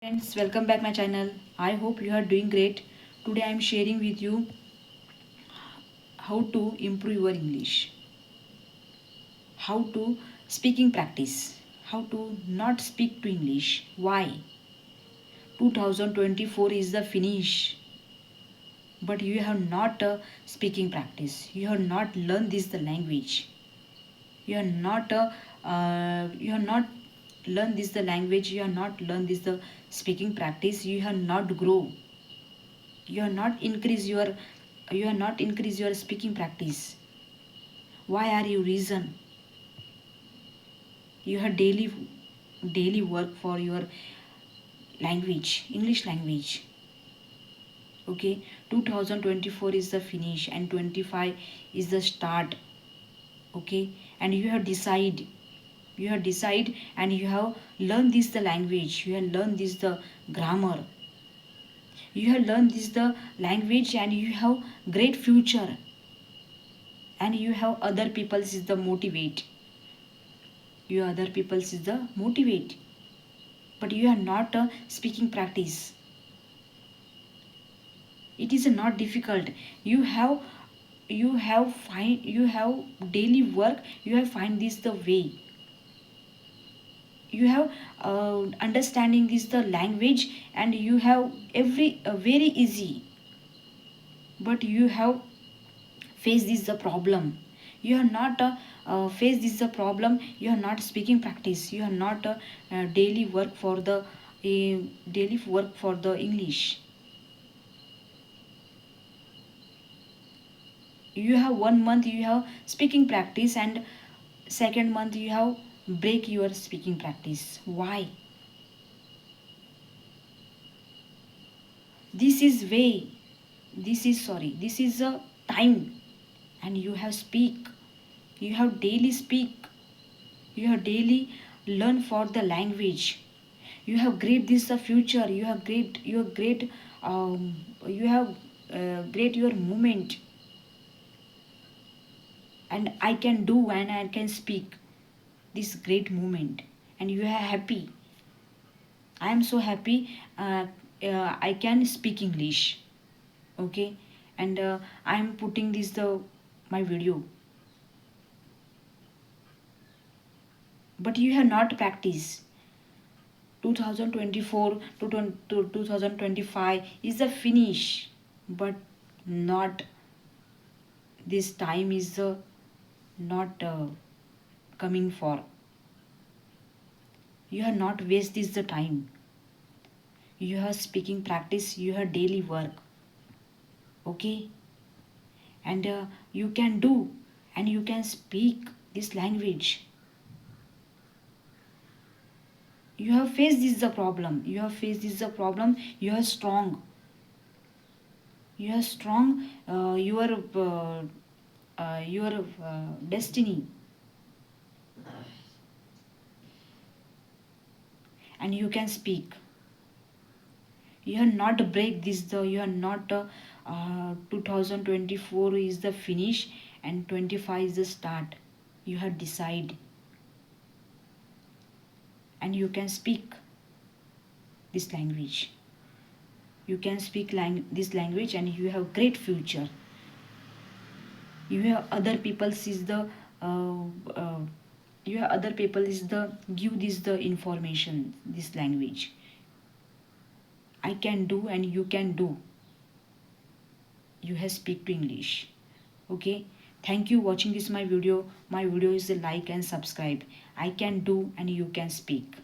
Friends, welcome back my channel. I hope you are doing great. Today I am sharing with you how to improve your English, how to speaking practice, how to not speak to English. Why? 2024 is the finish, but you have not speaking practice. You have not learned this the language. You have not learned this the language. You have not learned this the speaking practice. You have not grow. You are not increase your speaking practice. Why are you reason? You have daily work for your language, English language. Okay, 2024 is the finish and 25 is the start. Okay, and you have decide and you have learned this the language, you have learned this the grammar, you have learned this the language, and you have great future, and you have other people is the motivate, you other people is the motivate, but you are not a speaking practice. It is not difficult. You have daily work, you have find this the way, you have understanding this the language, and you have every very easy, but you have face this the problem. You are not face this the problem, you are not speaking practice, you are not daily work for the daily work for the English. You have 1 month you have speaking practice, and second month you have break your speaking practice. Why? This is way, this is a time, and you have speak, you have daily speak, you have daily learn for the language, you have great this the future, you have great your great you have great your movement, and I can do and I can speak this great moment, and you are happy. I am so happy. I can speak English. Okay, and I am putting this the my video, but you have not practiced. 2024 to 2025 is the finish, but not this time is not coming for. You have not waste this the time. You have speaking practice, you have daily work. Okay, and you can do and you can speak this language. You have faced this the problem, you have faced this the problem, you are strong, you are strong. Your destiny, and you can speak. You are not break this the, you are not 2024 is the finish and 25 is the start. You have decide, and you can speak this language. You can speak this language, and you have great future. You have other people sees the uh, uh, you have other people is the give this the information this language. I can do and you can do. You have speak to English. Okay, thank you watching this my video. My video is a like and subscribe. I can do and you can speak.